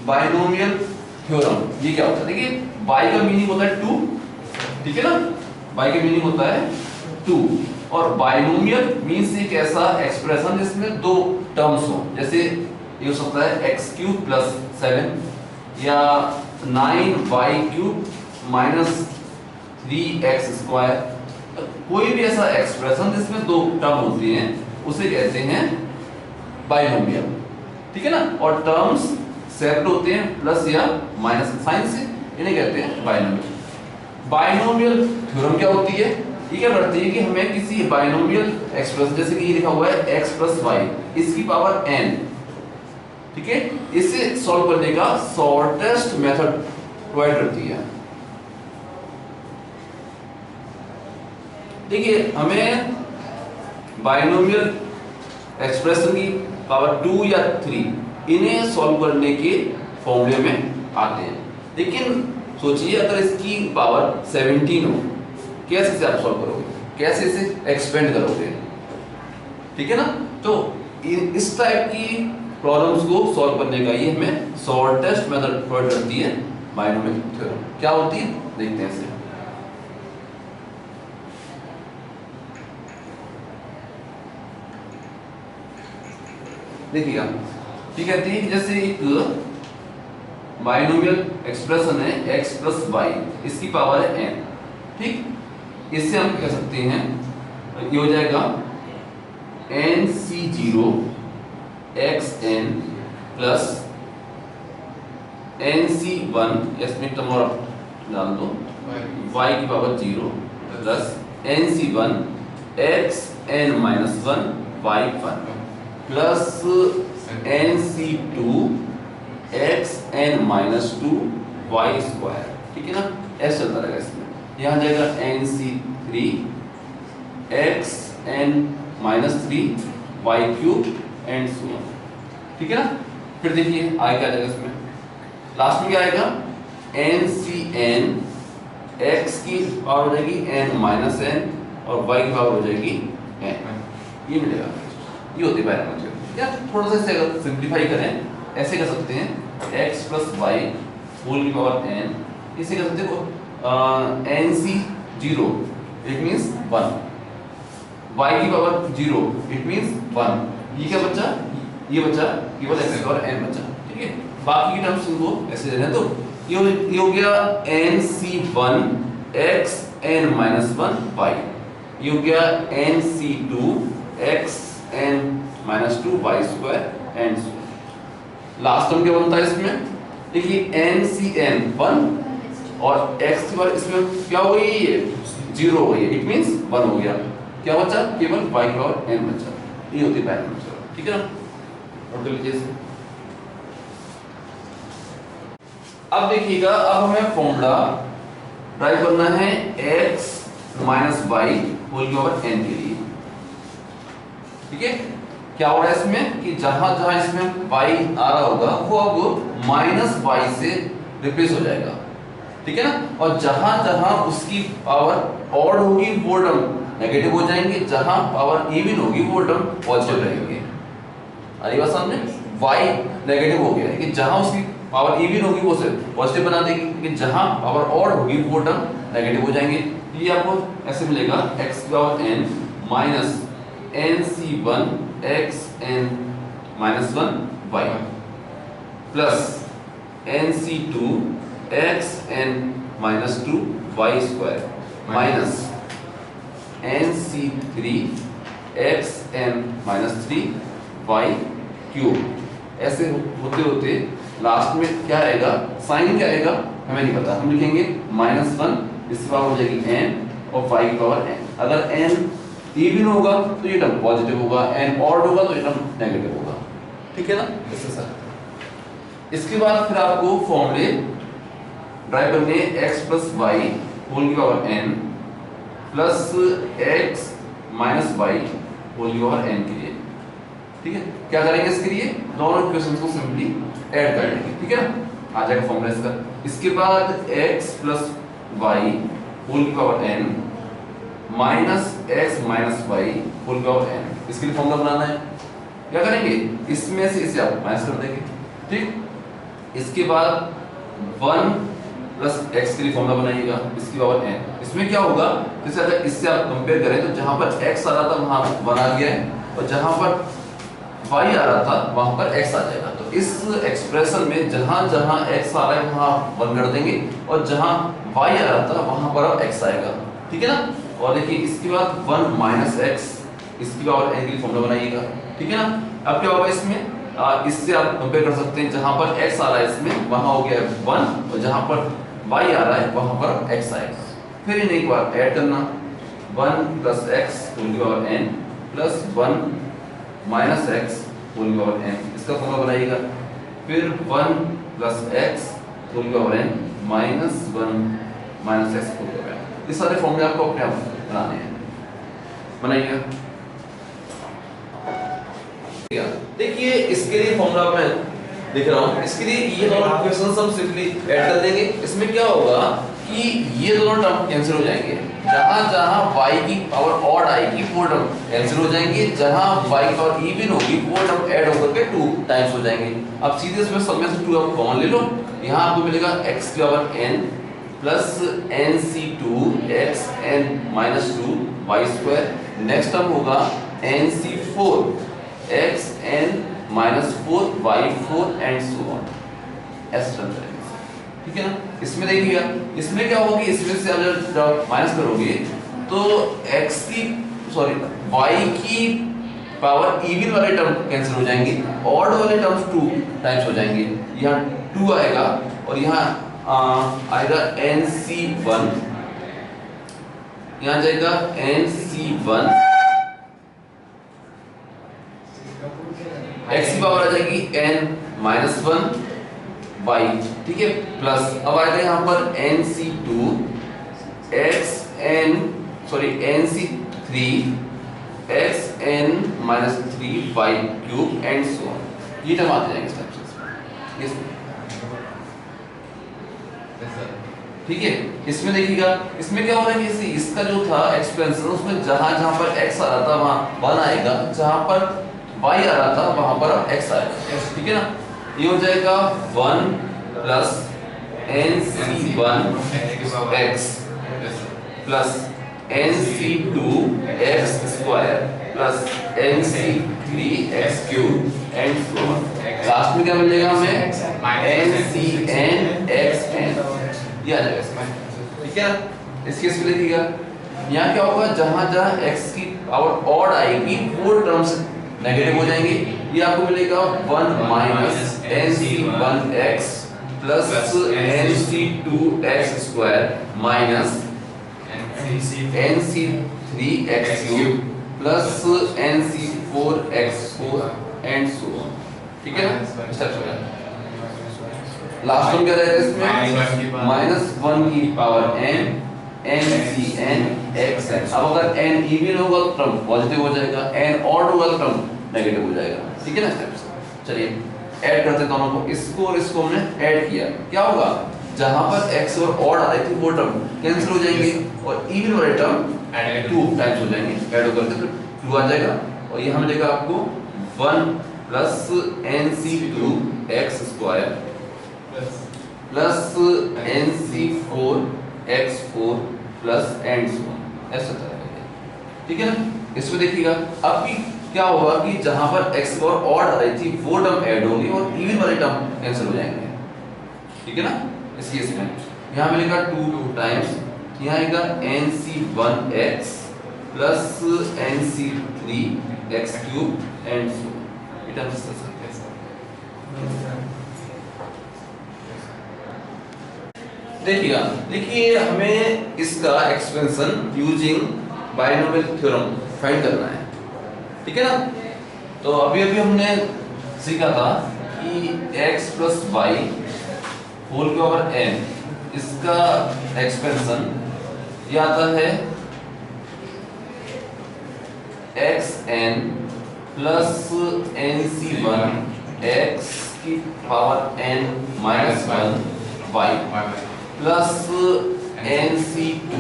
Binomial theorem. ये क्या होता है? देखिए बाई का मीनिंग होता है टू, ठीक है ना, बाई का मीनिंग होता है टू, और बाइनोमियल मीन्स एक ऐसा एक्सप्रेशन जिसमें दो टर्म्स हो, जैसे ये हो सकता है x क्यूब प्लस 7 या 9y cube minus 3x square. कोई भी ऐसा एक्सप्रेशन जिसमें दो टर्म होती हैं उसे कहते हैं बाइनोमियल, ठीक है ना। और टर्म्स सेपरेट होते हैं प्लस या माइनस साइन से, इन्हें कहते हैं बाइनोमियल। बाइनोमियल थ्योरम क्या होती है? ये क्या करती है कि हमें किसी बाइनोमियल एक्सप्रेशन, जैसे कि ये लिखा हुआ है x प्लस वाई इसकी पावर n, ठीक है, इसे सॉल्व करने का शॉर्टेस्ट मेथड प्रोवाइड करती है। देखिए हमें बाइनोमियल एक्सप्रेशन की पावर 2 या 3 इन्हें सॉल्व करने के फॉर्मूले में आते हैं, लेकिन सोचिए अगर इसकी पावर 17 हो, कैसे इसे आप सॉल्व करोगे, कैसे इसे एक्सपेंड करोगे, ठीक है ना। तो इस टाइप की प्रॉब्लम्स को सॉल्व करने का ये हमें शॉर्टेस्ट मेथड प्रोवाइड करती है बाइनोमियल थ्योरम। क्या होती है देखते हैं इसे। देखिएगा, ठीक कहती है कि जैसे एक बाइनोमियल एक्सप्रेशन है x प्लस वाई, इसकी पावर है n, ठीक, इससे हम कह सकते हैं ये हो जाएगा nc0 xn प्लस nc1, इसमें टर्म और डाल दो, y की power 0 plus nc1 xn minus 1 y1 plus nc2 xn minus 2 y square, ठीक है ना। ऐसा चलता रहेगा इसमें, यहाँ जाएगा nc3 xn minus 3 y cube and so on, ठीक है ना। फिर देखिए आगे क्या जाएगा इसमें, लास्ट में क्या आएगा ncn x की पावर हो जाएगी n माइनस n और y की पावर हो जाएगी n, ये मिलेगा। ये होती है बाइनोमियल थ्योरम। या थोड़ा सा इसे अगर सिंपलीफाई करें ऐसे कर सकते हैं x प्लस वाई होल की पावर n, इसे कर सकते हो nc0 इट मींस 1, y की पावर 0 इट मींस 1, ये क्या बचा, ये बचा केवल x की पावर n बचा, ठीक है। बाकी की टर्म्स इनको ऐसे देना, तो ये हो गया nc1 xn माइनस 1 y, ये हो गया nc2 xn minus 2 y square and so. Last term क्या बनता है इसमें, देखिए ncn 1 और x की पावर इसमें क्या हो गई, ये 0 हो गई, इट मींस 1 हो गया, क्या बचा केवल y की पावर n बचा। ये होती है बाइनोमियल थ्योरम, ठीक है ना। नोट कर लीजिए इसे। अब देखिएगा, अब हमें फॉर्मूला ड्राइव करना है x माइनस वाई होल की पावर n के लिए, ठीक है। क्या हो रहा है इसमें कि जहां जहां इसमें y आ रहा होगा वो अब माइनस y से रिप्लेस हो जाएगा, ठीक है ना। और जहां जहां उसकी पावर ऑड होगी वो टर्म नेगेटिव हो जाएंगे, जहां पावर इवन होगी वो टर्म पॉजिटिव रहेंगे। अरे बात समझे, y नेगेटिव हो गया है कि जहां उसकी पावर इवन होगी वो से पॉजिटिव बना देगी, लेकिन जहां पावर ऑड होगी वो टर्म नेगेटिव हो जाएंगे। ये आपको ऐसे मिलेगा x की power n minus nc1 xn minus 1 y plus nc2 xn minus 2 y square minus nc3 xn minus 3 y cube. ऐसे होते होते लास्ट में क्या आएगा, साइन क्या आएगा हमें नहीं पता, हम लिखेंगे -1 इसकी पावर हो जाएगी n और y की पावर n। अगर n इवन होगा तो ये टर्म पॉजिटिव होगा, n ऑड होगा तो ये टर्म नेगेटिव होगा, ठीक है ना। इससे सर इसके बाद फिर आपको फॉर्मूले ड्राइव करने x प्लस वाई होल की power n plus x minus y whole की पावर n के लिए, ठीक है। क्या करेंगे इसके लिए, दोनों इक्वेशंस को सिंपली ऐड कर लेंगे, ठीक है ना। आ जाएगा फॉर्मूला इसका। इसके बाद x प्लस वाई होल की power n minus x minus y whole की पावर n, इसके लिए फॉर्मूला बनाना है। क्या करेंगे, इसमें से इसे आप माइनस कर देंगे, ठीक। इसके बाद 1 प्लस x के लिए फॉर्मूला बनाइएगा इसकी पावर n। इसमें क्या होगा, जैसे अगर इससे आप कंपेयर करें तो जहां पर x आ रहा था वहां 1 आ गया है, और जहां पर y आ रहा था वहां पर x आ जाएगा। तो इस एक्सप्रेशन में जहां जहां x आ रहा है वहां 1 कर देंगे, और जहां y आ रहा था वहां पर अब x आएगा, ठीक है ना। और देखिए इसके बाद 1 माइनस x इसकी पावर n के लिए फॉर्मूला बनाइएगा, ठीक है ना। अब क्या होगा इसमें, इससे आप कंपेयर कर सकते हैं, जहां पर x आ रहा है इसमें वहां हो गया 1, और जहां पर y आ रहा है वहां पर x आएगा। फिर इन एक बार ऐड करना, 1 प्लस x होल की power n plus 1 minus x whole की पावर n, इसका फॉर्मूला बनाइएगा। फिर 1 प्लस x होल की power n minus 1 minus x whole की पावर n। ये सारे फॉर्मूले आपको अपने आप बनाने हैं, बनाइएगा। देखिए इसके लिए फॉर्मूला मैं लिख रहा हूं, इसके लिए ये दोनों इक्वेशंस हम सिंपली ऐड कर देंगे। इसमें क्या होगा कि ये दोनों टर्म कैंसिल हो जाएंगे, जहां जहां y की पावर ऑड आएगी वो टर्म कैंसिल हो जाएंगे, जहां y की पावर इवन होगी वो टर्म ऐड होकर के 2 टाइम्स हो जाएंगे। अब सीधे इसमें सब में से 2 आप कॉमन ले लो, यहां आपको मिलेगा x की power n plus nc2 xn minus 2 y square. Next term होगा nc4 xn minus 4 y4 and so on, ऐसे टर्म चलेंगे, ठीक है ना। इसमें देखिएगा इसमें क्या होगा कि इसमें से आप जब माइनस करोगे तो y की पावर इवन वाले टर्म कैंसिल हो जाएंगे, ऑड वाले टर्म्स 2 टाइम्स हो जाएंगे। यहाँ 2 आएगा और यहाँ आएगा nc1, यहाँ जाएगा nc1, x की पावर आ जाएगी n माइनस 1 y, ठीक है, प्लस अब आएगा यहाँ पर nc2 nc3 xn minus 3 y cube and so on. ये टर्म आते जाएंगे इस टाइप से, ठीक है। इसमें देखिएगा इसमें क्या हो रहा है कि इसका जो था एक्सपेंशन उसमें जहां जहां पर x आ रहा था वहां 1 आएगा, जहां पर y आ रहा था वहां पर x आएगा, ठीक है ना। ये हो जाएगा 1 plus nc1 x plus nc2 x square plus nc3 x cube and so on. Last में क्या मिलेगा हमें ncn xn, ये आ जाएगा इसमें, ठीक है। इस केस में लिखिएगा यहाँ क्या होगा, जहां जहां x की पावर ऑड आएगी वो टर्म्स नेगेटिव हो जाएंगे। ये आपको मिलेगा 1 minus nc1x plus nc2x square minus nc3x cube plus nc4x4 and so on, ठीक है ना। स्टेप्स हो गया। लास्ट वन क्या रहेगा इसमें, माइनस 1 की पावर n ncn xn। अब अगर n इवन होगा तो टर्म पॉजिटिव हो जाएगा, n ऑड होगा तो टर्म नेगेटिव हो जाएगा, ठीक है ना। स्टेप्स चलिए ऐड करते हैं दोनों को, इसको और इसको हमने ऐड किया, क्या होगा, जहां पर x और ऑड आ रही थी वो टर्म कैंसिल हो जाएंगे और इवन वाले टर्म 2 टाइम्स हो जाएंगे, ऐड होकर के 2 आ जाएगा। और यहां मिलेगा आपको 1 plus nc2 x square plus nc4 x4 plus and so on, ऐसा चलेगा, ठीक है ना। इसमें देखिएगा अब भी क्या होगा कि जहां पर x और ऑड आ रही थी वो टर्म ऐड होंगे और इवन वाले टर्म कैंसिल हो जाएंगे, ठीक है ना। इस केस में यहां मिलेगा 2 टाइम्स, यहां आएगा nc1x plus nc3x cube and so ये टर्म्स देखिएगा। देखिए हमें इसका expansion using binomial theorem find करना है, ठीक है ना। तो अभी हमने सीखा था कि x प्लस y होल के पावर n, इसका एक्सपेंशन ये आता है xn प्लस nc1 x की power n minus 1 y plus nc2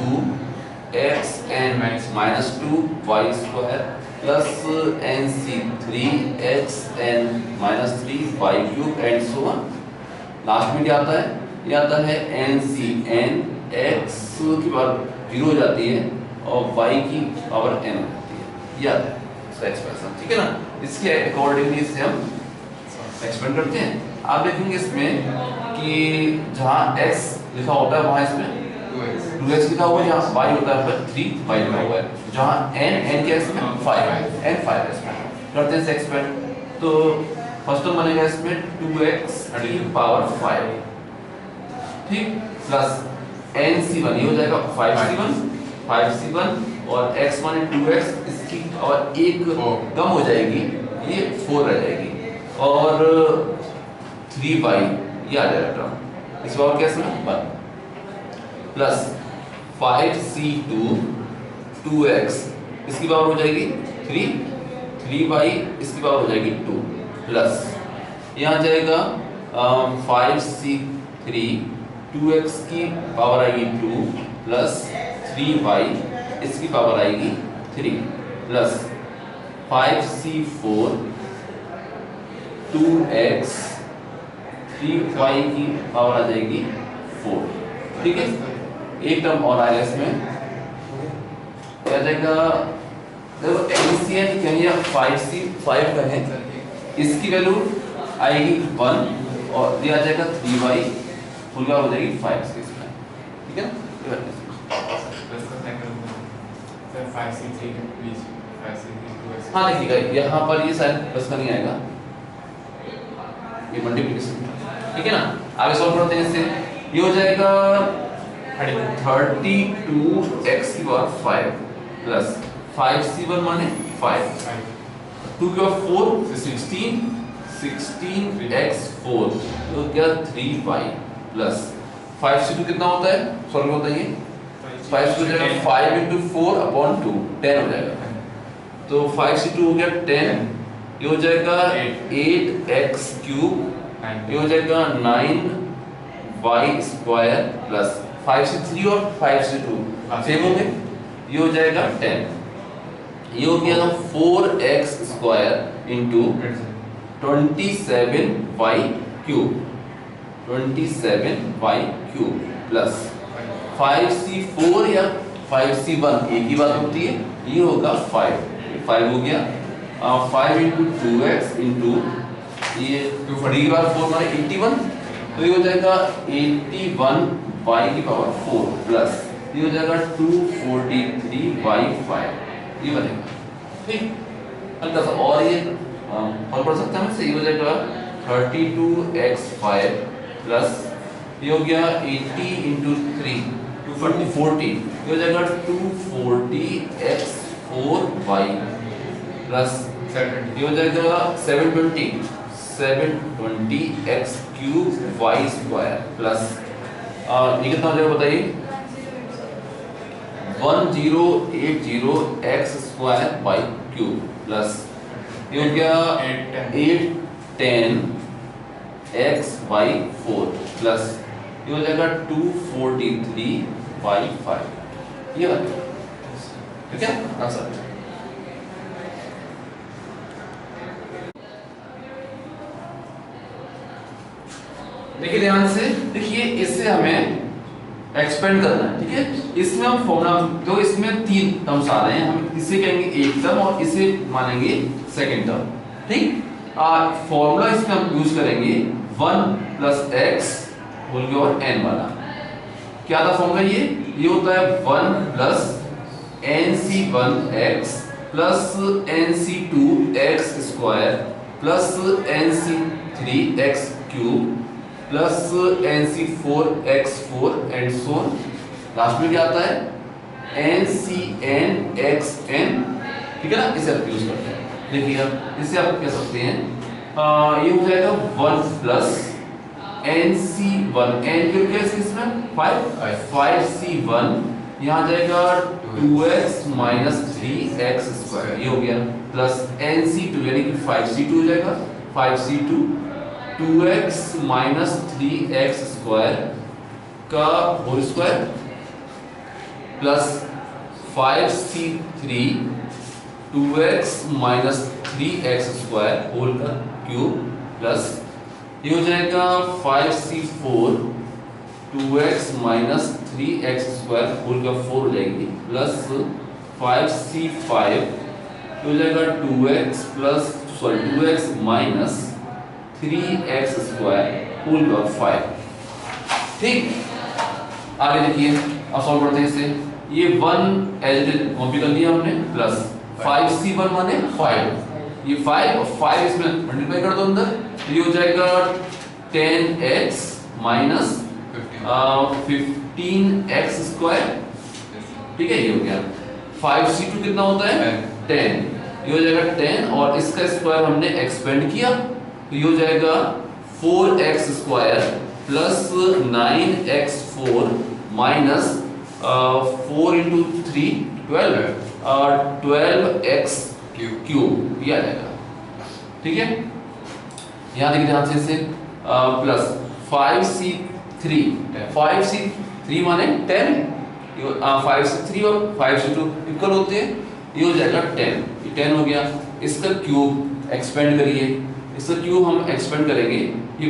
xn minus 2 y square plus nc3 xn minus 3 y cube and so on. Last में क्या आता है, ये आता है एन सी, एन एक्स की पावर 0 हो जाती है और y की पावर n हो जाती है, ये आता है इसका एक्सप्रेशन, ठीक है ना। इसके अकॉर्डिंगली इसे हम एक्सपेंड करते हैं। आप देखेंगे इसमें कि जहाँ x लिखा होता है वहाँ इसमें 2x लिखा हुआ है, जहाँ y होता है पर 3y लिखा हुआ है, जहाँ n क्या है इसमें 5, n 5 है इसमें। करते हैं इसे एक्सपेंड, तो फर्स्ट टर्म बनेगा इसमें 2x की पावर 5, ठीक, प्लस nc1 ये हो जाएगा 5c1 और x1 2x इसकी पावर 1 कम हो जाएगी, ये 4 रह जाएगी और 3y ये आ जाएगा टर्म, इस पावर क्या इसमें 1 प्लस 5c2 2x इसकी पावर हो जाएगी 3y इसकी पावर हो जाएगी 2 प्लस यहाँ जाएगा 5c3 2x की पावर आएगी 2 प्लस 3y इसकी पावर आएगी 3 प्लस 5c4 2x 3y की पावर आ जाएगी 4, ठीक है। एक टर्म और आएगा इसमें, क्या जाएगा, देखो एलसीएम कहेंगे 5c5 का है, इसकी वैल्यू आएगी 1 और ये आ जाएगा 3y फुल का हो जाएगी 5 के इसमें, ठीक है ना। हाँ देखिएगा यहाँ पर ये शायद प्लस का नहीं आएगा, ये मल्टीप्लिकेशन, ठीक है ना। आगे सॉल्व करते हैं इससे, ये हो जाएगा 32x की पावर 5 प्लस 5c1 माने 5 2 की पावर 4 16x4 तो क्या 3y प्लस 5c2 कितना होता है, सॉल्व होता है ये 5 हो जाएगा 5 into 4 upon 2 10 हो जाएगा, तो 5c2 हो गया 10, ये हो जाएगा 8x क्यूब, ये हो जाएगा 9y स्क्वायर प्लस 5c3 और 5c2 सेम होंगे, ये हो जाएगा 10, ये हो गया 4x square into 27y cube, 27y cube plus 5c4 या 5c1 एक ही बात होती है, ये होगा 5 हो गया 5 इंटू 2x इंटू ये 3 की बार 4 माने 81, तो ये हो जाएगा 81y की पावर 4 प्लस ये हो जाएगा 243y5, ये बनेगा, ठीक। हल्का सा और ये और पढ़ सकते हैं, ये हो जाएगा 32x5 प्लस ये हो गया 80 इंटू 3 240, ये हो जाएगा 240x4y प्लस ये हो जाएगा 720x cube y square plus ये कितना हो जाएगा बताइए 1080x square y cube plus ये हो गया 810x/4 प्लस ये हो जाएगा 243y5, ये बनेगा, ठीक है आंसर। देखिए ध्यान से, देखिए इससे हमें एक्सपेंड करना है, ठीक है। इसमें हम फॉर्मूला, तो इसमें 3 टर्म्स आ रहे हैं, हम इसे कहेंगे एक टर्म और इसे मानेंगे सेकंड टर्म, ठीक। फॉर्मूला इसमें हम यूज करेंगे 1 plus x whole over n वाला। क्या था फॉर्मूला, ये होता है 1 plus nc1x plus nc2x square plus nc3x cube plus nc4x4 and so on, last में क्या आता है ncnxn, ठीक है ना। इसे आप यूज करते हैं, देखिए अब इसे आप कह सकते हैं ये हो जाएगा 1 प्लस nc1 n क्यों क्या इसमें 5c1, यहाँ जाएगा 2x माइनस 3x स्क्वायर, ये हो गया प्लस nc2 यानी कि 5c2 हो जाएगा 5c2 2x minus 3x square का whole square plus 5c3 2x minus 3x square whole का क्यूब प्लस ये हो जाएगा 5c4 2x minus 3x square whole का 4 हो जाएगी प्लस 5c5 हो जाएगा 2x plus 2x minus 3x square whole का 5। ठीक, आगे देखिए अब सॉल्व करते हैं इसे। ये 1 एज इट इज कॉपी कर लिया हमने प्लस 5c1 माने 5, ये 5 और 5 इसमें मल्टीप्लाई कर दो अंदर, तो ये हो जाएगा 10x माइनस 15x स्क्वायर। ठीक है, ये हो गया। 5c2 कितना होता है 10, ये हो जाएगा 10 और इसका स्क्वायर हमने एक्सपेंड किया तो ये हो जाएगा 4x square plus 9x4 minus 4 into 3 12x cube ये आ जाएगा। ठीक है, यहाँ देखिए ध्यान से इसे प्लस 5c3 माने 10, 5c3 और 5c2 इक्वल होते हैं, ये हो जाएगा 10, ये 10 हो गया। इसका क्यूब एक्सपेंड करिए, इसका क्यूब हम एक्सपेंड करेंगे, ये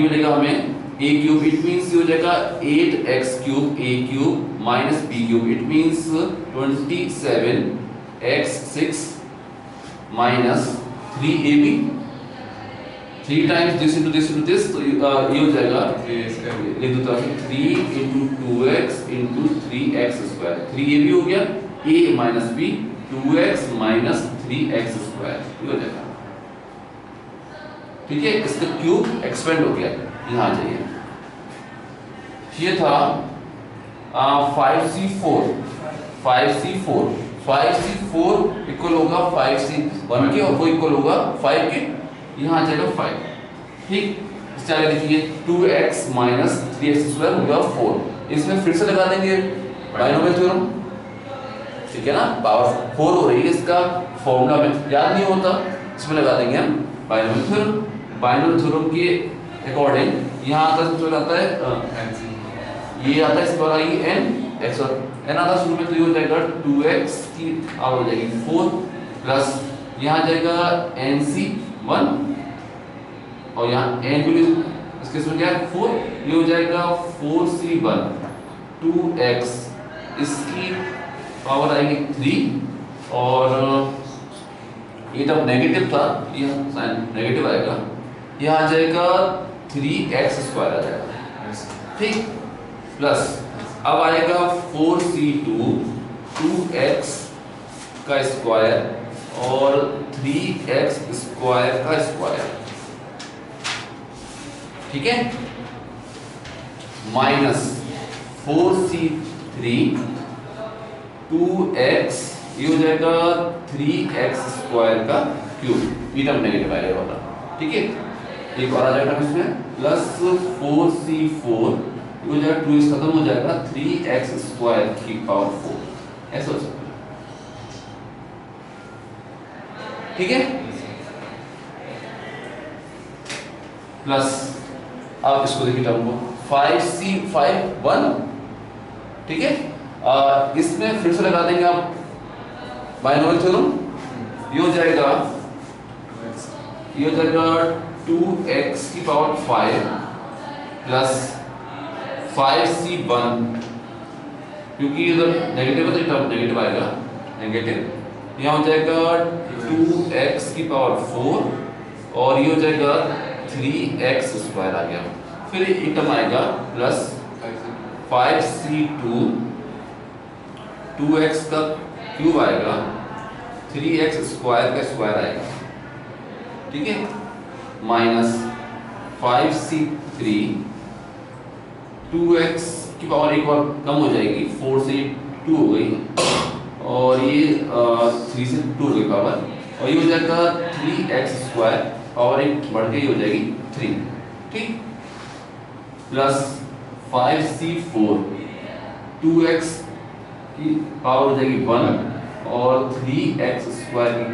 मिलेगा हमें a क्यूब, इट मींस ये हो जाएगा 8x cube a cube minus b cube, it means 27x6 minus 3ab, 3 times this into this, तो ये हो जाएगा लिख दो तो 3 into 2x into 3x square, 3ab हो गया, a minus b 2x minus 3x square ये हो जाएगा। ठीक है, इसका क्यूब एक्सपेंड हो गया, यहाँ आ जाइए। ये था 5c4 इक्वल होगा 5c1 के और वो इक्वल होगा 5 के, यहाँ आ जाएगा 5। ठीक, इससे आगे देखिए 2x माइनस 3x स्क्वायर होगा 4, इसमें फिर से लगा देंगे बाइनोमियल थ्योरम। ठीक है ना, पावर 4 हो रही है, इसका फॉर्मूला में याद नहीं होता, इसमें लगा देंगे हम बाइनोमियल थ्योरम। बाइनोमियल थ्योरम के अकॉर्डिंग यहाँ आता जो आता है ये आता है, स्क्वायर आएगी n x और n आता शुरू में, तो ये हो जाएगा 2x की पावर हो जाएगी 4 प्लस यहाँ आ जाएगा nc1 और यहाँ n वैल्यू इसके इसमें क्या है 4, ये हो जाएगा 4c1 2x इसकी पावर आएगी 3 और ये जब नेगेटिव था ये साइन नेगेटिव आएगा, यहाँ आ जाएगा 3x स्क्वायर आ जाएगा। ठीक, प्लस अब आएगा 4c2 2x का स्क्वायर और 3x स्क्वायर का स्क्वायर। ठीक है, माइनस 4c3 2x ये हो जाएगा 3x स्क्वायर का क्यूब, ये टर्म नेगेटिव आएगा वाला। ठीक है, एक और आ जाएगा इसमें प्लस 4c4 ये हो जाएगा 2x खत्म हो जाएगा 3x स्क्वायर की पावर 4, ऐसा हो सकता है। ठीक है, प्लस अब इसको देखिए टर्म को 5c51। ठीक है, इसमें फिर से लगा देंगे आप बाइनोमियल थ्योरम, ये हो जाएगा 2x की पावर 5 प्लस 5c1, क्योंकि इधर नेगेटिव है तो टर्म नेगेटिव आएगा, नेगेटिव यहाँ हो जाएगा 2x की पावर 4 और ये हो जाएगा 3x स्क्वायर आ गया, फिर एक टर्म आएगा प्लस 5c2 2x का क्यूब आएगा 3x स्क्वायर का स्क्वायर आएगा। ठीक है, माइनस 5c3 2x की पावर एक बार कम हो जाएगी, 4 से 2 हो गई और ये 3 से 2 हो गई पावर, और ये हो जाएगा 3x स्क्वायर पावर एक बढ़ के हो जाएगी 3। ठीक, प्लस 5c4 2x की पावर हो जाएगी 1 और 3x स्क्वायर की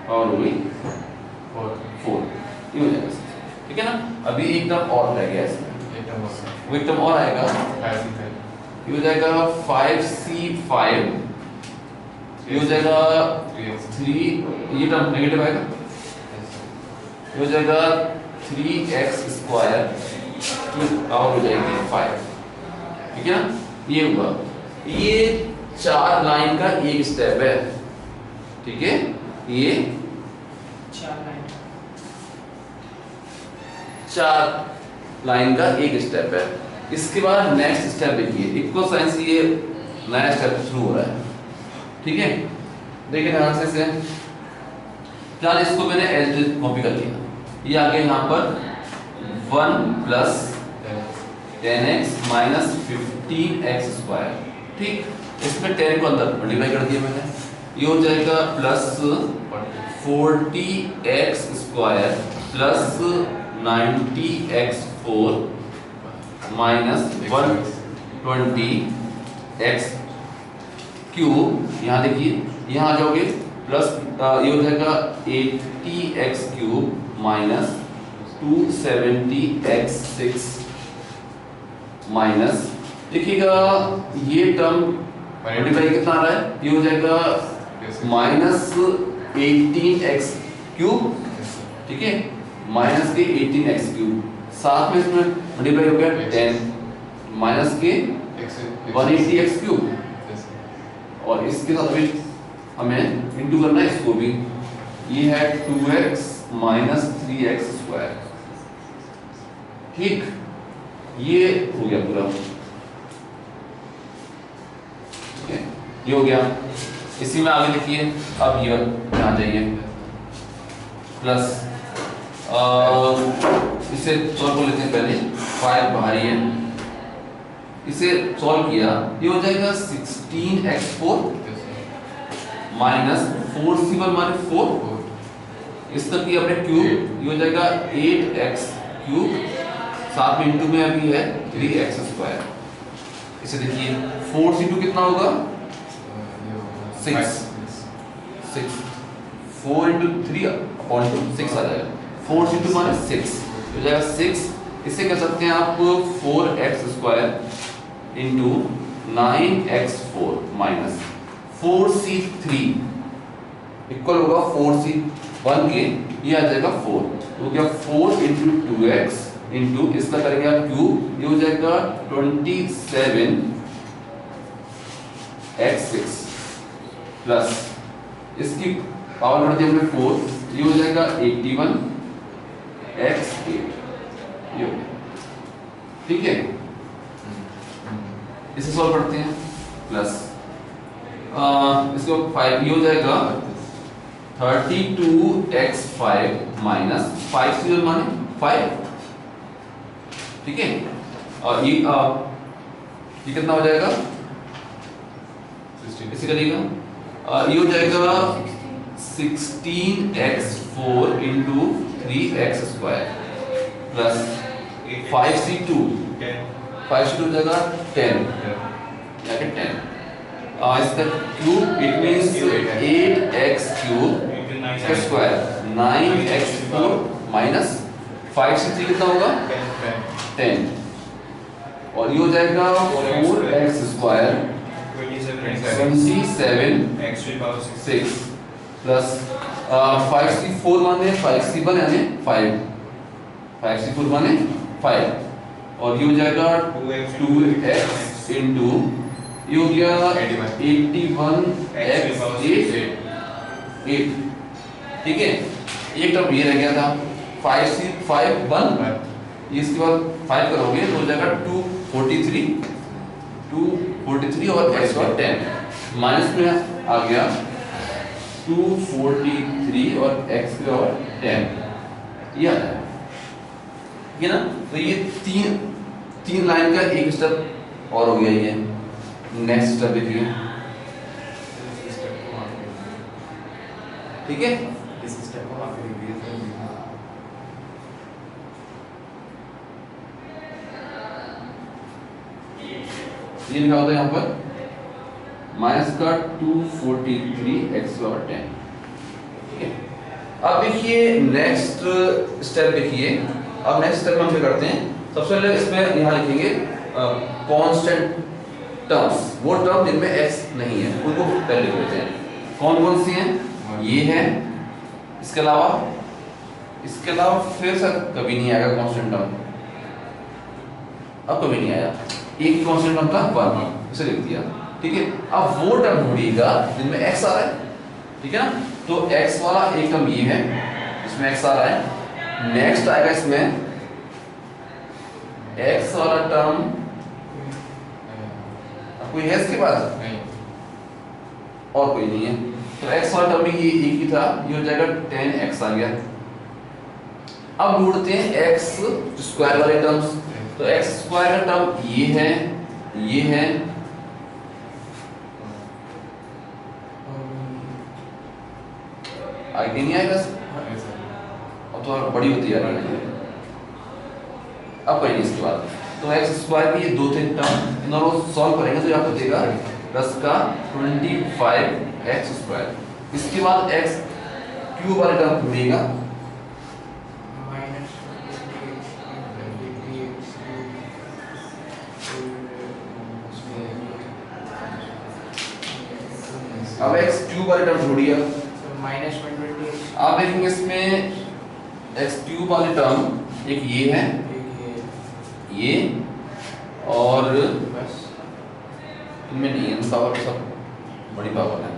पावर हो गई 4, ये हो जाएगा। ठीक है ना, अभी एक टर्म और रह गया इसमें, वो एक टर्म और आएगा, ये हो जाएगा 5c5 ये हो जाएगा 3, ये टर्म नेगेटिव आएगा, ये हो जाएगा 3x स्क्वायर की पावर हो जाएगी 5, ठीक है ना। ये हुआ, ये 4 लाइन का एक स्टेप है, ठीक है। ये 4 लाइन का एक स्टेप है। इसके बाद नेक्स्ट स्टेप देखिए, इक्वल साइन से ये नया स्टेप शुरू हो रहा है, ठीक है। देखिए ध्यान से इसे, फिलहाल इसको मैंने एज इट इज कॉपी कर लिया। ये आगे यहाँ पर 1 plus 10x minus 15x square, ठीक। इसमें 10 को अंदर मल्टीप्लाई कर दिया मैंने, ये हो जाएगा plus 40x square plus 90x4 minus 120x cube. यहाँ देखिए, यहाँ आ जाओगे प्लस ये हो जाएगा 80x cube minus 270x6 minus, देखिएगा ये टर्म मल्टीप्लाई कितना आ रहा है, ये हो जाएगा माइनस 18x क्यूब, ठीक है, माइनस के 18x क्यूब, साथ में इसमें मल्टीप्लाई हो गया 10 माइनस के 180x क्यूब, और इसके साथ भी हमें इंटू करना है इसको भी, ये है 2x माइनस 3x स्क्वायर, ठीक। ये हो गया पूरा, ठीक है, ये हो गया। इसी में आगे देखिए, अब ये यहाँ जाइए प्लस इसे सॉल्व कर लेते हैं पहले, 5 बाहर ही है, इसे सॉल्व किया, ये हो जाएगा 16x4 माइनस 4c1 माइनस 4, इस तक की अपने क्यूब, ये हो जाएगा 8x क्यूब, साथ में इंटू में अभी है 3x स्क्वायर। इसे देखिए 4c2 कितना होगा 6, 4 इंटू 3 अपॉन 6 आ जाएगा, 4c2 माइनस 6 हो जाएगा 6। इसे कह सकते हैं आप 4x square into 9x4 minus 4c3 equal होगा 4c1 के, ये आ जाएगा 4, तो क्या 4 इंटू 2x इंटू इसका करेंगे आप क्यूब, ये हो जाएगा 27x6 प्लस इसकी पावर कर दी हमने 4, ये हो जाएगा 81x8, ये हो गया, ठीक है। इसे सॉल्व करते हैं, प्लस इसको 5, ये हो जाएगा 32x5 माइनस 5 माने 5, ठीक है। और ये कितना हो जाएगा, इसे करिएगा, ये हो जाएगा 16x4 into 3x square plus 5c2 हो जाएगा 10, या 10, इसका cube, it means 8x cube square 9x4 minus 5c3 कितना होगा 10, और ये हो जाएगा 4x square 27x6 plus 5c4 माने 5c1 यानी 5, 5c4 माने 5, और ये हो जाएगा 2x इंटू ये हो गया 81x8, ठीक है। एक टर्म ये रह गया था 5c51, इसके बाद 5 करोगे तो हो जाएगा 243 और x का 10 माइनस में आ गया 243 और x का 10, ये आ जाएगा, ठीक है ना। तो ये तीन लाइन का एक स्टेप और हो गया। ये नेक्स्ट स्टेप देखिए, ठीक है। इस स्टेप को आप लिखिए सर। ये लिखा होता है यहाँ पर माइनस का 243x और 10, ठीक है। अब देखिए नेक्स्ट स्टेप देखिए, अब नेक्स्ट स्टेप हम क्या करते हैं, सबसे पहले इसमें यहाँ लिखेंगे कांस्टेंट टर्म्स, वो टर्म जिनमें x नहीं है उनको पहले लिख लेते हैं। कौन कौन सी हैं, ये है, इसके अलावा इसके अलावा फिर सर कभी नहीं आएगा कांस्टेंट टर्म, अब कभी नहीं आया, एक ही कांस्टेंट टर्म था 1, इसे लिख दिया। ठीक है, अब वो टर्म ढूंढिएगा जिनमें x आ रहा है, ठीक है ना। तो x वाला एक टर्म ये है, इसमें x आ रहा है। नेक्स्ट आएगा इसमें x वाला टर्म, कोई है इसके बाद नहीं, और कोई नहीं है, तो x वाला टर्म ये एक ही था, ये हो जाएगा 10x आ गया। अब ढूंढते हैं x स्क्वायर वाले टर्म्स, तो x स्क्वायर का टर्म ये है, ये है, आगे नहीं आएगा नहीं सर, अब तो बड़ी होती है, अब कोई नहीं इसके बाद। तो x स्क्वायर की ये दो तीन टर्म इन दोनों को सॉल्व करेंगे तो यहाँ पे देगा 10 का 25x स्क्वायर। इसके बाद x क्यूब वाले टर्म ढूंढिएगा, अब x क्यूब वाले टर्म ढूंढिए। -128 आप देखेंगे इसमें x क्यूब वाले टर्म एक ये है, ये, और बस इनमें नहीं है पावर, सब बड़ी पावर है,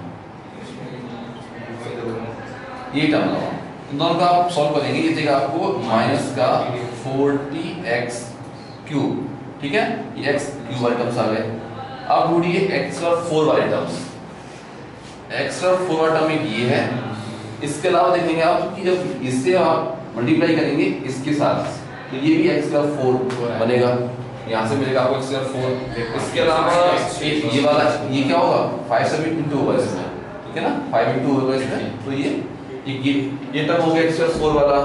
ये टर्म लगाओ, इन दोनों का आप सॉल्व करेंगे, ये देगा आपको माइनस का 40x क्यूब। ठीक है, ये x क्यूब वाले टर्म्स आ गए। अब ढूंढिए x और 4 वाले टर्म्स, x और 4 वाला टर्म एक ये है, इसके अलावा देखेंगे आप कि जब इससे आप मल्टीप्लाई करेंगे इसके साथ तो ये भी x का 4 बनेगा, यहाँ से मिलेगा आपको x का 4। इसके अलावा एक ये वाला, ये क्या होगा 5 से भी इंटू होगा इसमें, ठीक है ना, 5 इंटू होगा इसमें, तो ये टर्म हो गया x का 4 वाला,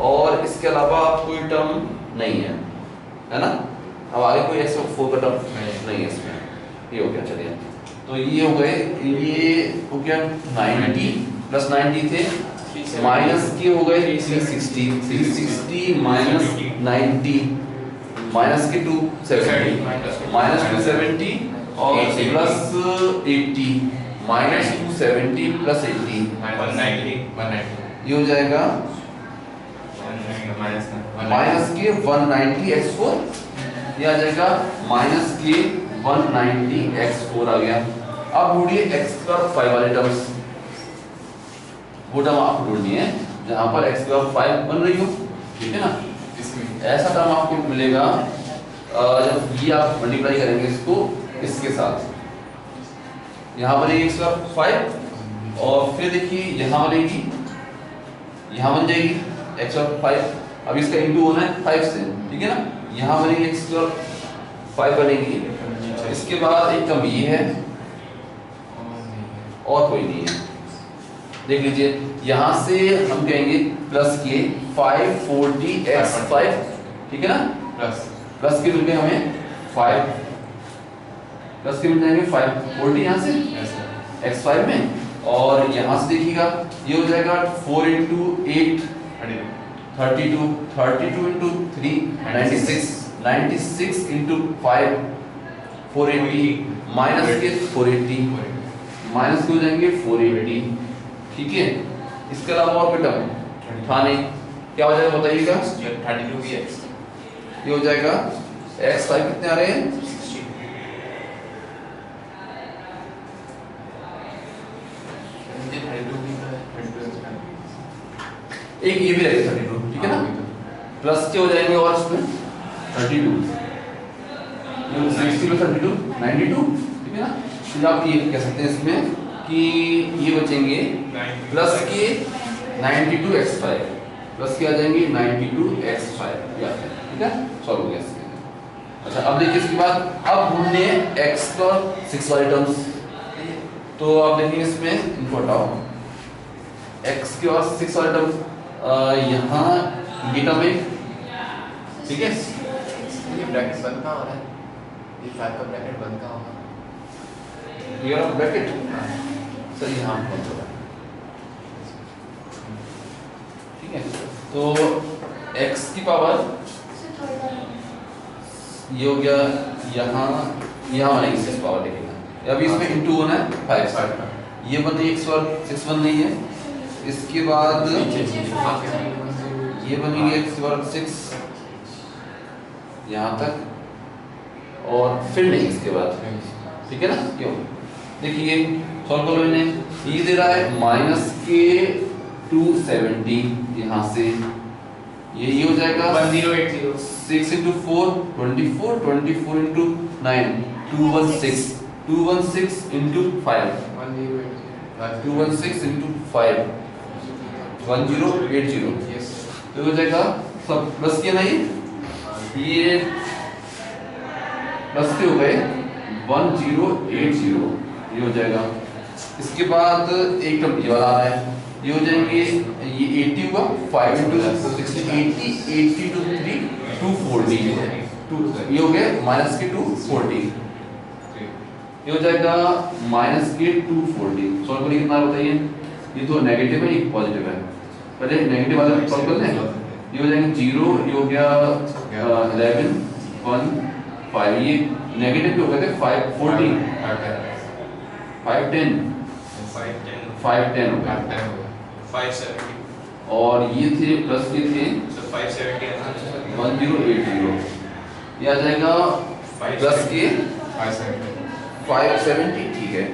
और इसके अलावा कोई टर्म नहीं है ना। अब आगे कोई x का 4 का टर्म नहीं है इसमें, ये हो गया। चलिए, तो ये हो गए, ये हो गया 90 प्लस 90 थे, माइनस के हो गए 360 माइनस 90 माइनस के 270 माइनस 270 और प्लस 80 माइनस 270 प्लस 80 190 ये हो जाएगा माइनस के 190 x4, ये आ जाएगा माइनस के 190 x4 आ गया। अब ढूंढिए x का 5 वाले टर्म्स, वो टर्म आपको ढूंढनी है जहां पर x का 5 बन रही हो, ठीक है ना। इसमें ऐसा टर्म आपको मिलेगा जब ये आप मल्टीप्लाई करेंगे इसको इसके साथ, यहाँ बनेगी x का 5 और फिर देखिए यहाँ बनेगी, यहाँ बन जाएगी x का 5, अब इसका इंटू होना है 5 से, ठीक है ना, यहाँ बनेगी x का 5 बनेगी। इसके बाद एक टर्म ये है और कोई नहीं है, देख लीजिए यहाँ से हम कहेंगे प्लस के 540x5, ठीक है ना, प्लस के मिल गए हमें 5, प्लस के मिल जाएंगे 540 यहाँ से x5 में, और यहाँ से देखिएगा ये हो जाएगा 4 इंटू 8 32, 32 इंटू 3 96 इंटू 5 480 माइनस के 480 माइनस के हो जाएंगे 480, ठीक है। इसके अलावा और कोई टर्म था नहीं, क्या हो जाएगा बताइएगा, 32x ये हो जाएगा x5 कितने आ रहे हैं, एक ये भी रहेगा 32, ठीक है ना, प्लस के हो जाएंगे और इसमें 32 60 प्लस 32 92, ठीक है ना। फिर आप ये कह सकते हैं इसमें कि ये बचेंगे प्लस के 92x5 प्लस के आ जाएंगे 92x5, ठीक है, सॉल्व हो गया इसके। अच्छा, अब देखिए इसके बाद अब ढूंढने x का 6 वाले टर्म्स, तो आप देखेंगे इसमें इनको हटाओ, x के और 6 वाले टर्म्स यहाँ ये टर्म है, ठीक है, ये ब्रैकेट बंद कहाँ हो रहा है, ये 5 का ब्रैकेट बंद कहाँ होगा, क्लियर ऑफ ब्रैकेट सर यहाँ बंद हो रहा है, ठीक है। तो x की पावर ये हो गया, यहाँ बनेगी 6 पावर, देखिएगा अभी इसमें इंटू होना है 5 का, ये बन रही 6 बन रही है। इसके बाद ये बनेगी x वर्ग 6 यहाँ तक, और फिर नहीं इसके बाद, ठीक है ना। क्यों, देखिए सॉल्व करो इन्हें। ये दे रहा है -k270, यहाँ से ये हो जाएगा 1080 6 into 4 24, 24 into 9 216, 216 into 5, 216 into 5 1080। Yes तो हो जाएगा सब प्लस किया ना, ये प्लस के हो गए 1080, ये हो जाएगा। इसके बाद एक टर्म ये वाला आ रहा है, ये हो जाएंगे, ये 80 होगा 5 into 60 80 80 to 3 240, ये हो गया -240, ये हो जाएगा -240। सॉल्व करिए कितना बताइए। ये तो नेगेटिव है, ये पॉजिटिव है, पहले नेगेटिव वाला सॉल्व कर लें। ये हो जाएंगे 0, ये हो गया 11 1 5, ये नेगेटिव भी हो गए थे 5 14 5 10 5 10 हो गया, 570 और ये थे प्लस के थे so 570 1080, ये आ जाएगा प्लस के 570, ठीक है।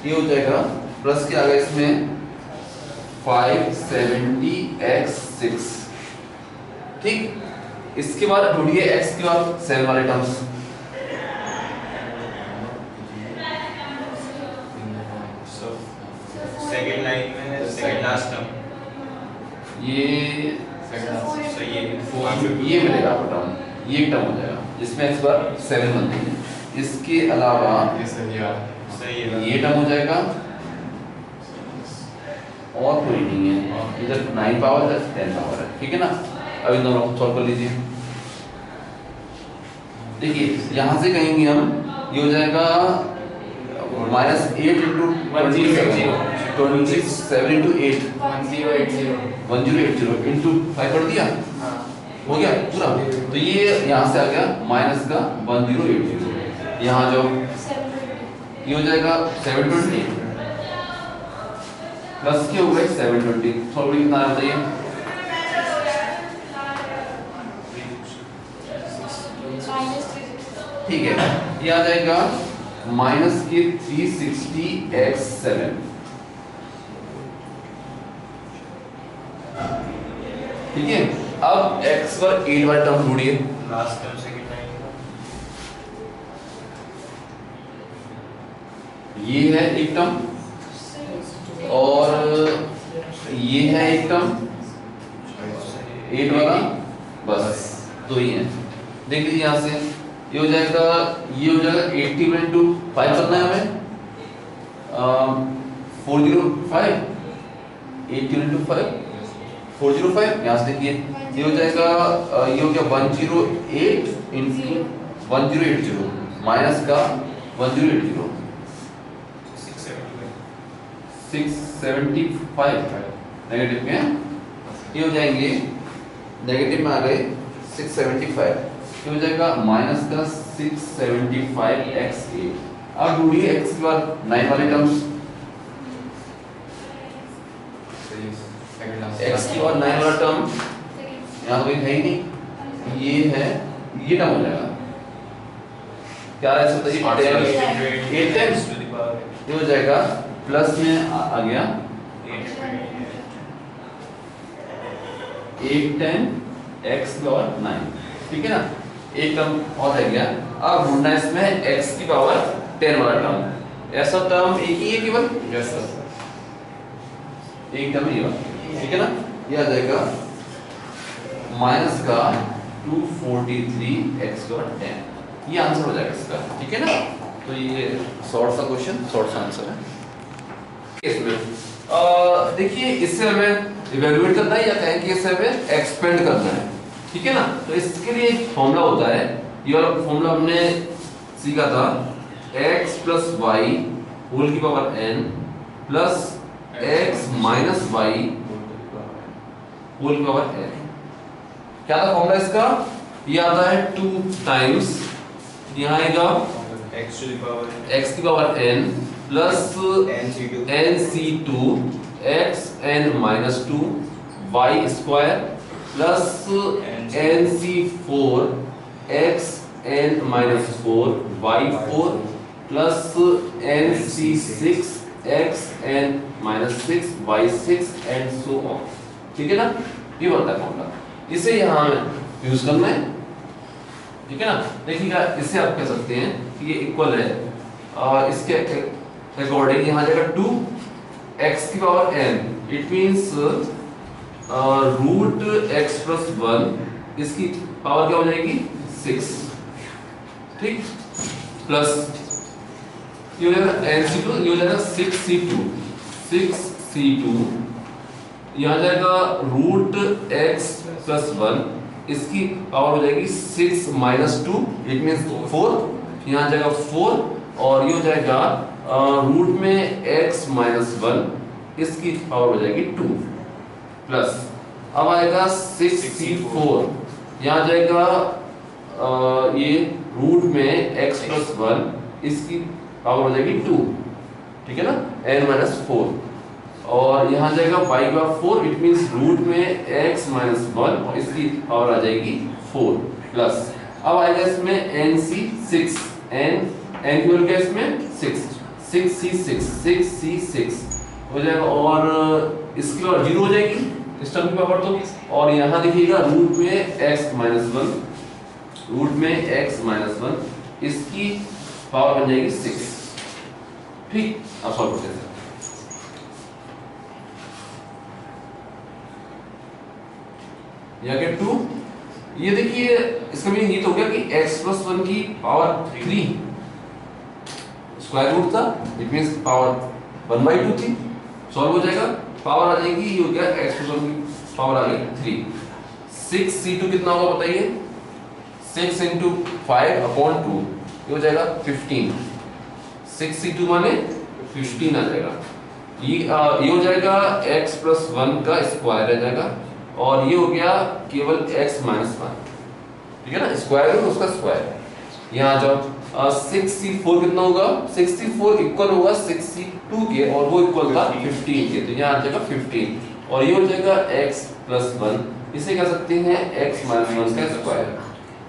ये हो जाएगा प्लस के आ गए इसमें 570x6, ठीक। इसके बाद ढूंढिए x के बाद 7 वाले टर्म्स। so second line में second last term ये so ये मिलेगा आपको टर्म, ये एक टर्म हो जाएगा जिसमें x बार 7 बनती है। इसके अलावा सही है ये टर्म हो जाएगा, और कोई नहीं है, इधर 9 पावर इधर 10 पावर है, ठीक है ना। अब इन दोनों को सॉल्व कर लीजिए। देखिए यहाँ से कहेंगे हम, ये हो जाएगा -8 into 27 into 8 1080 into 5 कर दिया, हो गया पूरा। तो ये यहाँ से आ गया माइनस का 1080, यहाँ जो ये हो जाएगा 720 प्लस के हो गए 720। सॉल्व कितना है बताइए। ठीक है, ये आ जाएगा माइनस के 360x7, ठीक है। अब x पर 8 वाला टर्म ढूंढिए। last term second line ये है एक टर्म, और ये है एक टर्म 8 वाला, बस दो ही है। देख लीजिए यहाँ से, ये हो जाएगा 80 into 5 करना है हमें, 405 80 into 5 405। यहाँ से देखिए ये हो जाएगा, ये हो गया 108 into 1080 माइनस का 1080 675 नेगेटिव में, ये हो जाएंगे नेगेटिव में आ गए 675, ये हो जाएगा माइनस का 675x8। अब ढूंढिए x के बाद 9 वाले टर्म्स। x की और 9 वाला टर्म यहाँ तो कोई है ही नहीं, ये है, ये टर्म हो जाएगा क्या है, बताइए 8 टाइम्स, to the power ये हो जाएगा प्लस में आ गया 8 10 x और 9, ठीक है ना। एक टर्म और रह गया, अब ढूंढना है इसमें x की पावर 10 वाला टर्म। ऐसा टर्म एक ही है केवल, यस सर, एक टर्म ये वाला, ठीक है ना। ये आ जाएगा माइनस का 243x और 10, ये आंसर हो जाएगा इसका, ठीक है ना। तो ये शॉर्ट सा क्वेश्चन, शॉर्ट सा आंसर है इसमें। देखिए इससे हमें इवैल्यूएट करना है या कहें कि इससे हमें एक्सपेंड करना है, ठीक है ना। तो इसके लिए एक फॉर्मूला होता है, ये वाला फॉर्मूला हमने सीखा था, x plus y होल की power n plus x minus y whole की पावर n। क्या था फॉर्मूला इसका, ये आता है 2 टाइम्स, यहाँ आएगा x to the power x की power n plus nc2 nc2 x n minus 2 y square plus NC4 x n minus 4 y4 plus NC6 x n minus 6 y6 and so on. ठीक है ना, ये बनता है formula, इसे यहाँ हमें यूज करना है। ठीक है ना, देखिएगा इसे आप कह सकते हैं कि ये इक्वल है इसके अकॉर्डिंग यहाँ जाएगा 2x की power n, it means root x plus 1 इसकी पावर क्या हो जाएगी 6। ठीक, प्लस ये हो जाएगा NC2, ये हो जाएगा 6C2 यहाँ जाएगा रूट x प्लस 1 इसकी पावर हो जाएगी 6 माइनस 2, इट मींस 4, यहाँ जाएगा 4 और ये हो जाएगा रूट में x माइनस 1 इसकी पावर हो जाएगी 2 प्लस अब आएगा 6C4 यहाँ जाएगा ये रूट में x प्लस 1 इसकी पावर हो जाएगी 2। ठीक है ना, n माइनस 4 और यहाँ जाएगा y का 4, इट मींस रूट में x माइनस 1 इसकी पावर आ जाएगी 4 प्लस अब आएगा इसमें NC6 n की वैल्यू क्या है इसमें 6C6 हो जाएगा और इसकी पावर 0 हो जाएगी इस टर्म की पावर तो, और यहाँ देखिएगा रूट में x माइनस 1 इसकी पावर बन जाएगी 6। ठीक, अब सॉल्व करते हैं। यहाँ के 2, ये देखिए इसका मीनिंग ये तो हो गया कि x प्लस 1 की पावर 3 स्क्वायर रूट था, इट मींस पावर 1/2 थी, सॉल्व हो जाएगा, पावर आ जाएगी, ये हो गया x प्लस 1 की पावर आ गई 3। 6C2 कितना होगा बताइए, 6 इंटू 5/2 ये हो जाएगा 15। 6C2 माने 15 आ जाएगा, ये हो जाएगा x प्लस 1 का स्क्वायर आ जाएगा और ये हो गया केवल x माइनस 1। ठीक है ना, स्क्वायर रूट उसका स्क्वायर। यहाँ जाओ 6C4 कितना होगा, 6C4 इक्वल होगा 6C2 के और वो इक्वल था 15 के, तो यहाँ आ जाएगा 15 और ये हो जाएगा x प्लस 1, इसे कह सकते हैं x माइनस 1 का स्क्वायर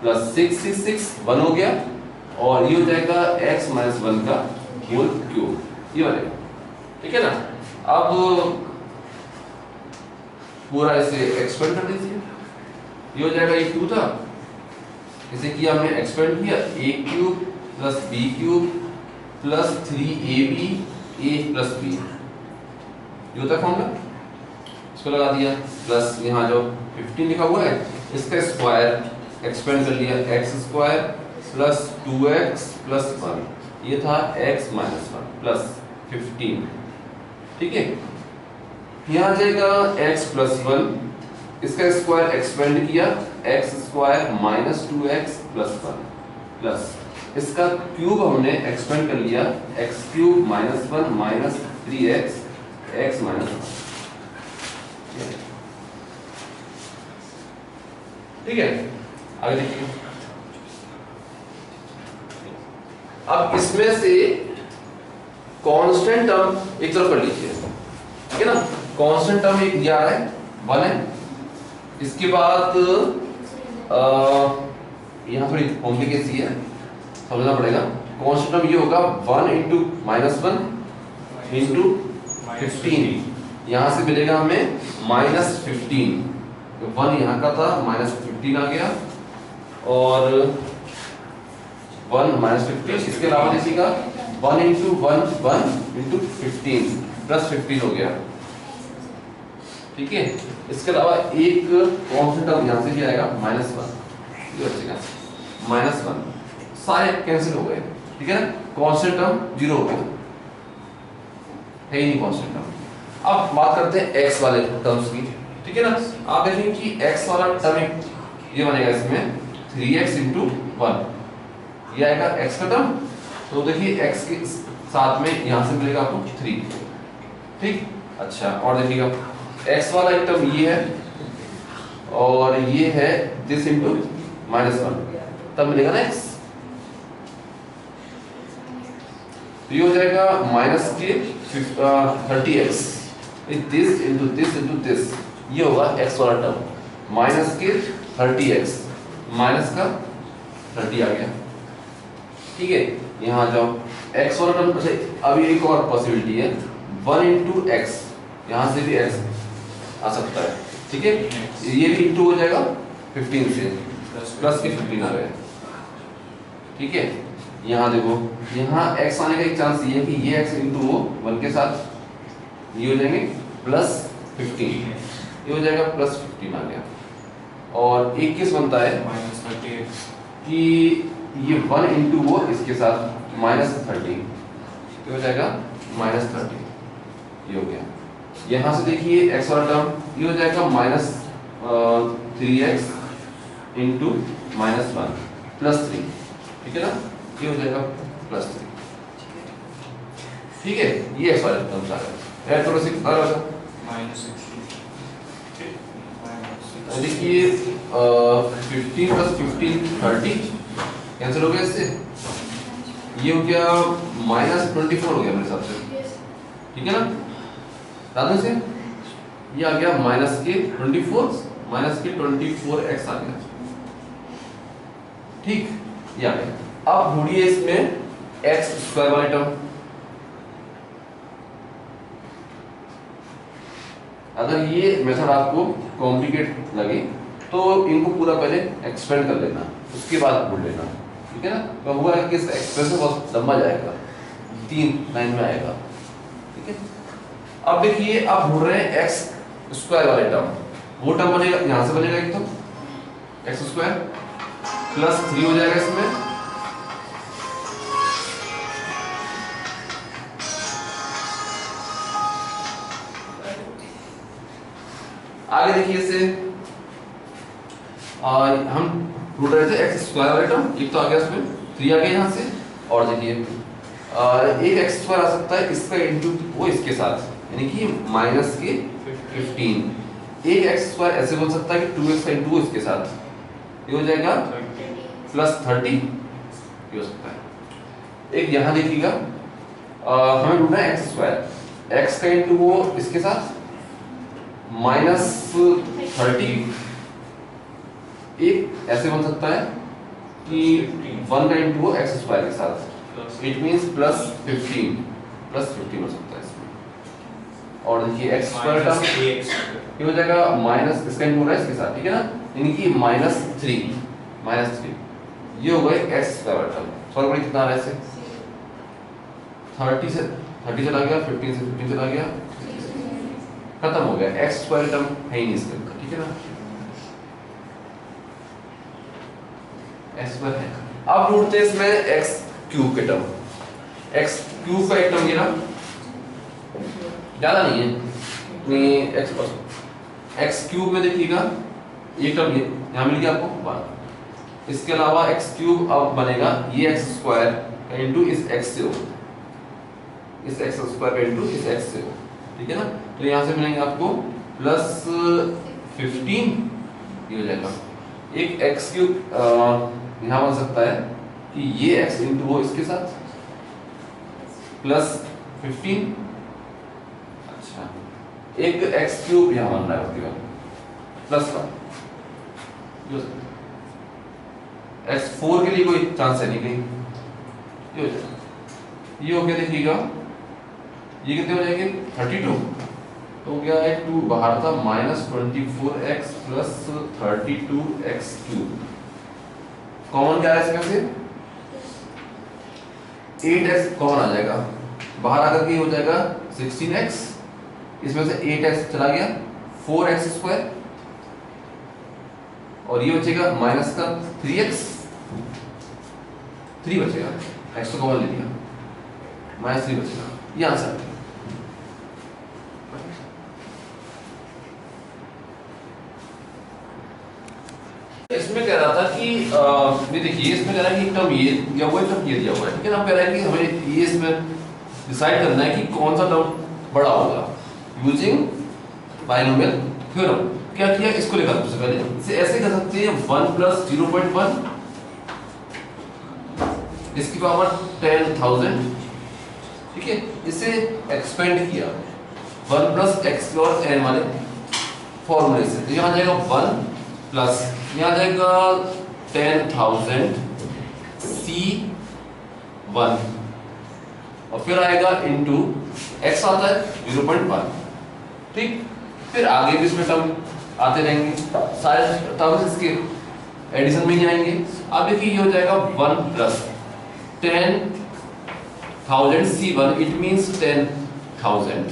प्लस 6C6 1 हो गया और ये हो जाएगा x माइनस 1 का होल क्यूब, ये बनेगा। ठीक है ना, अब पूरा इसे एक्सपेंड कर दीजिए, ये हो जाएगा, ये 2 था, इसे किया हमने एक्सपेंड किया, a cube plus b cube plus 3ab a plus b, ये होता है फॉर्मूला, इसको लगा दिया प्लस यहाँ जो 15 लिखा हुआ है इसका स्क्वायर एक्सपेंड कर लिया, x square plus 2x plus 1, ये था x माइनस 1 प्लस 15। ठीक है, यहाँ जाएगा x प्लस 1 इसका स्क्वायर एक्सपेंड किया, x square minus 2x plus 1 plus इसका क्यूब हमने एक्सपेंड कर लिया, x cube minus 1 minus 3x x minus 1। ठीक है, आगे देखिए, अब इसमें से कांस्टेंट टर्म एक तरफ कर लीजिए। ठीक है ना, कांस्टेंट टर्म एक दिया है 1 है, इसके बाद यहाँ थोड़ी कॉम्प्लिकेसी है, समझना पड़ेगा। कांस्टेंट टर्म ये होगा 1 इंटू माइनस 1 इंटू 15, यहाँ से मिलेगा हमें माइनस 15, 1 यहाँ का था माइनस 15 आ गया और 1 माइनस 15, इसके अलावा देखिएगा 1 इंटू 1 इंटू 15 प्लस 15 हो गया। ठीक है, इसके अलावा एक कांस्टेंट टर्म यहाँ से भी आएगा माइनस 1, ये बचेगा माइनस 1, सारे कैंसिल हो गए। ठीक है ना, कांस्टेंट टर्म 0 हो गया, है ही नहीं कांस्टेंट टर्म। अब बात करते हैं x वाले टर्म्स की। ठीक है ना, आप देखेंगे कि x वाला टर्म ये बनेगा इसमें 3x इंटू 1, ये आएगा x का टर्म, तो देखिए x के साथ में यहाँ से मिलेगा आपको 3। ठीक, अच्छा, और देखिएगा x वाला एक टर्म ये है और ये है दिस इंटू माइनस 1, तब मिलेगा ना x, तो ये हो जाएगा माइनस के 30x, दिस इंटू दिस, ये होगा x वाला टर्म। माइनस के 30x माइनस का 30 आ गया। ठीक है, यहाँ जाओ x वाला टर्म। अच्छा अब एक और पॉसिबिलिटी है 1 इंटू एक्स, यहाँ से भी x आ सकता है। ठीक है, ये भी इंटू हो जाएगा 15 से, प्लस के 15 आ गए। ठीक है, यहाँ देखो यहाँ x आने का एक चांस ये है कि ये x इंटू वो 1 के साथ ये हो जाएंगे प्लस 15, ये हो जाएगा प्लस 15 आ गया। और एक केस बनता है -30x कि ये 1 इंटू वो इसके साथ माइनस 30, ये हो जाएगा माइनस 30, ये हो गया। यहाँ से देखिए x वाला टर्म ये हो जाएगा माइनस 3x इंटू -1 प्लस 3, ठीक है ना, ये हो जाएगा प्लस 3। ठीक है, ये x वाला टर्म आ गया। ऐड करो 6 आ रहा था, देखिए 15 प्लस 15 30 कैंसिल हो गया इससे, ये हो गया -24 हो गया मेरे हिसाब से। ठीक है ना, राधे से ये आ गया माइनस के 24x आ गया। ठीक, ये आ गया। अब ढूंढिए इसमें x स्क्वायर वाले टर्म। अगर ये मेथड आपको कॉम्प्लिकेट लगे तो इनको पूरा पहले एक्सपेंड कर लेना, उसके बाद ढूंढ लेना। ठीक है ना, तो हुआ है कि इसका एक्सप्रेशन बहुत लंबा जाएगा, 3 लाइन में आएगा। ठीक है, अब देखिए अब ढूंढ रहे हैं एक्स स्क्वायर वाले टर्म। वो टर्म बनेगा यहां से बनेगा एक तो एक्स स्क्वायर प्लस 3 हो जाएगा इसमें, आगे देखिए इसे हम ढूंढ रहे थे एक्स स्क्वायर वाले टर्म, एक तो आ गया इसमें 3 आ गया यहाँ से। और देखिए एक एक्स स्क्वायर आ सकता है इसका इंटू वो इसके साथ, यानी कि माइनस के 15। एक एक्स स्क्वायर ऐसे बन सकता है कि 2x का इंटू इसके साथ, ये हो जाएगा प्लस 30, ये हो सकता है। एक यहाँ देखिएगा हमें ढूंढना है एक्स स्क्वायर, एक्स का इंटू वो इसके साथ -30। एक ऐसे बन सकता है कि 1 का इंटू वो एक्स स्क्वायर के साथ, इट मींस प्लस 15 हो सकता है इसमें। और देखिए एक्स स्क्वायर टर्म ये हो जाएगा माइनस इसका इंटू है इसके साथ, ठीक है ना, यानी कि -3 ये हो गए एक्स स्क्वायर टर्म। सॉल्व करें कितना आ रहा है इसे, 30 से 30 चला गया, 15 से 15 चला गया, खत्म हो गया। एक्स स्क्वायर टर्म है ही नहीं इसके अंदर, ठीक है ना, एक्स स्क्वायर है। अब ढूंढते हैं इसमें एक्स क्यूब के टर्म। एक्स क्यूब का एक टर्म ये रहा, ज्यादा नहीं है, नहीं एक्स क्यूब में देखिएगा एक टर्म ये यहाँ मिल गया आपको 1। इसके अलावा एक्स क्यूब अब बनेगा ये एक्स स्क्वायर का इंटू इस एक्स से हो, इस एक्स स्क्वायर का इंटू इस एक्स से हो, ठीक है ना। तो यहाँ से मिलेंगे आपको प्लस 15, ये हो जाएगा। एक एक्स क्यूब यहाँ बन सकता है कि ये एक्स इंटू वो इसके साथ प्लस 15। अच्छा, एक एक्स क्यूब यहाँ बन रहा है उसके बाद प्लस का, x4 के लिए कोई चांस है नहीं कहीं, ये हो जाएगा। ये हो गया देखिएगा, ये कितने हो जाएंगे 32, तो हो गया है 2 बाहर था -24x plus 32x cube. Common क्या है इसमें से 8x कॉमन आ जाएगा, बाहर आकर के हो जाएगा 16x, इसमें से 8x चला गया 4x स्क्वायर, और ये बचेगा माइनस का 3x, 3 बचेगा, x तो कॉमन ले लिया, -3 बचेगा, ये आंसर है। इसमें कह रहा था कि ये देखिए इसमें कह रहा है कि एक टर्म ये दिया हुआ है, टर्म ये दिया हुआ है, ठीक है ना। हम कह रहा है कि हमें ये इसमें डिसाइड करना है कि कौन सा टर्म बड़ा होगा यूजिंग बाइनोमियल थ्योरम। क्या किया, इसको लेकर सबसे पहले इसे ऐसे कर सकते हैं 1 + 0.1 इसकी पावर 10,000, ठीक है। इसे एक्सपेंड किया 1 + x⁴n वाले फॉर्मूले से, तो यहाँ जाएगा 1 प्लस यहाँ आ जाएगा 10,000 C1 और फिर आएगा इनटू x आता है 0.1। ठीक, फिर आगे भी इसमें टर्म आते रहेंगे, सारे टर्म्स इसके एडिशन में ही आएंगे। अब देखिए ये हो जाएगा 1 प्लस 10,000 C1 इट मींस 10,000,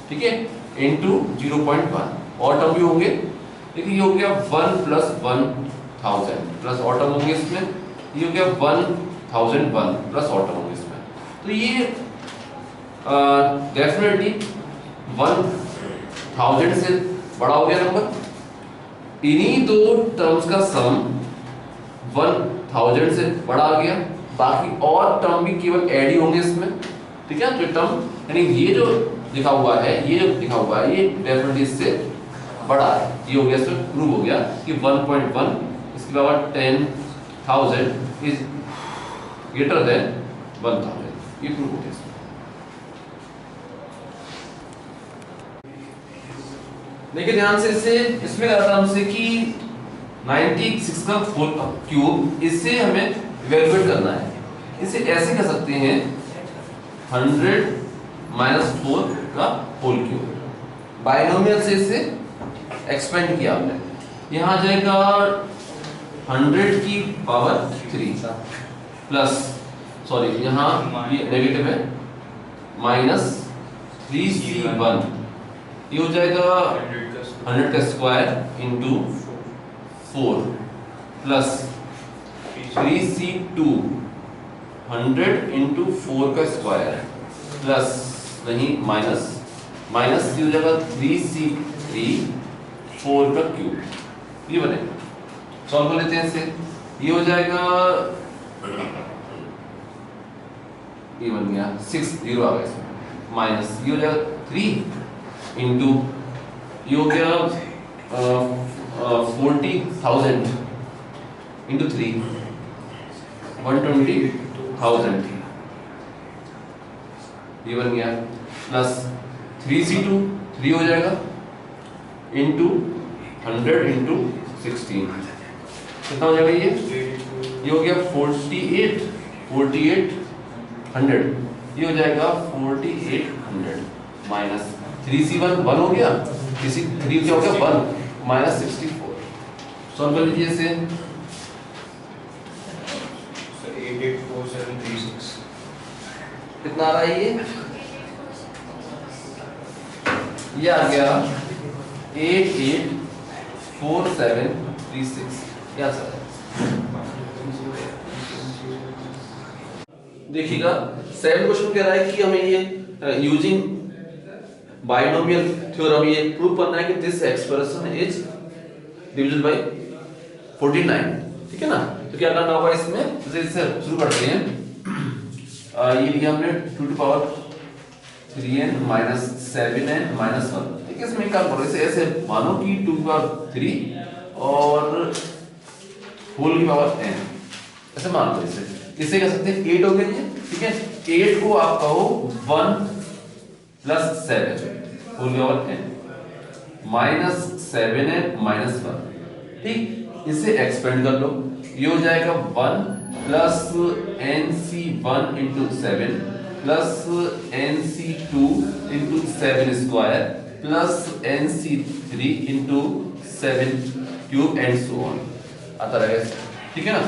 ठीक है, इनटू 0.1 और टर्म भी होंगे। देखिए ये हो गया 1 प्लस 1,000 प्लस और टर्म होंगे इसमें, ये हो गया 1,001 प्लस और टर्म होंगे इसमें। तो ये डेफिनेटली 1,000 से बड़ा हो गया नंबर। इन्हीं दो टर्म्स का सम 1,000 से बड़ा आ गया, बाकी और टर्म भी केवल ऐड ही होंगे इसमें, ठीक है। तो टर्म यानी ये जो लिखा हुआ है, ये जो लिखा हुआ है, ये डेफिनेटली इससे बड़ा है। ये हो गया, इसमें प्रूव हो गया कि 1.1 इसके पावर 10,000 इज ग्रेटर देन 1,000, ये प्रूव हो गया। देखिए ध्यान से, इसे इसमें कहा था हमसे कि 96 का होल क्यूब, इससे हमें इवैल्यूएट करना है। इसे ऐसे कर सकते हैं 100 माइनस 4 का होल क्यूब, बाइनोमियल से इसे एक्सपेंड किया हमने। यहाँ आ जाएगा 100 की पावर 3 प्लस, सॉरी यहाँ ये नेगेटिव है, माइनस 3C1, ये हो जाएगा 100 का square into 4 plus 3C2 100 into 4 का स्क्वायर प्लस नहीं माइनस माइनस ये हो जाएगा 3C3 4 का क्यूब, ये बनेगा। सॉल्व कर लेते हैं इसे, ये हो जाएगा, ये बन गया 6 0 आ गया इसमें, माइनस ये हो जाएगा 3 इंटू ये हो गया 40,000 इंटू 3 120,000, ये बन गया प्लस 3C2 3 हो जाएगा इंटू 100 इंटू 16, कितना हो जाएगा ये हो गया 48,100, ये हो जाएगा 4800 माइनस 3C1 1 हो गया, 3 क्या हो गया 1 माइनस 64। सॉल्व कर लीजिए इसे, 884736 कितना आ रहा है ये आ गया 884736, क्या सर। देखिएगा 7 क्वेश्चन कह रहा है कि हमें ये यूजिंग बाइनोमियल थ्योरम ये प्रूव करना है कि this expression is divisible by 49, ठीक है ना। तो क्या करना होगा इसमें, जैसे इससे शुरू करते हैं। ये लिया हमने 2 to power 3n minus 7n minus 1, ठीक है। इसमें क्या करो, इसे ऐसे मानो कि 2 की पावर 3 और होल की पावर n, ऐसे मान लो। इसे कह सकते हैं 8 हो गया ये, ठीक है। 8 को आप कहो 1 प्लस 7 होल की power n minus 7n minus 1, ठीक। इसे एक्सपेंड कर लो, ये हो जाएगा 1 plus nc1 into 7 plus nc2 into 7 square plus nc3 into 7 cube and so on, आता रहेगा, ठीक है ना।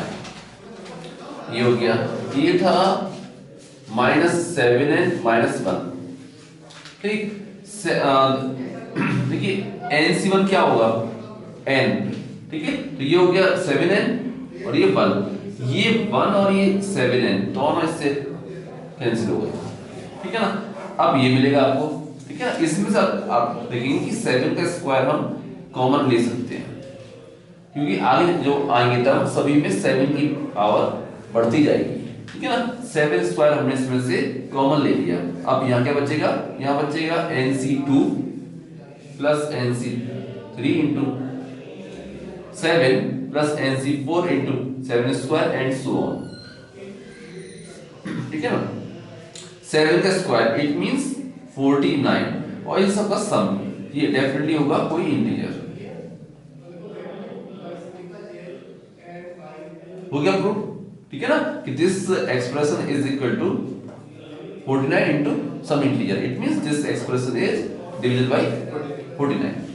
ये हो गया, ये था माइनस 7n माइनस 1, ठीक। देखिए nc1 क्या होगा n, ठीक है। तो ये हो गया 7n और ये 1, ये 1 और ये 7n दोनों इससे कैंसिल हो गए, ठीक है ना। अब ये मिलेगा आपको, ठीक है। इसमें से आप देखेंगे कि 7 का स्क्वायर हम कॉमन ले सकते हैं, क्योंकि आगे जो आएंगे तब सभी में 7 की पावर बढ़ती जाएगी, ठीक है ना। 7 स्क्वायर हमने इसमें से कॉमन ले लिया। अब यहाँ क्या बचेगा, यहाँ बचेगा nc2 plus nc3 into 7 plus nc4 into 7 square and so on, ठीक है ना। 7 का स्क्वायर इट मींस 49 और इन सब का सम, ये डेफिनेटली होगा कोई इंटीजर, हो गया प्रूफ, ठीक है ना, कि this expression is equal to 49 into some integer. It means this expression is divisible by 49.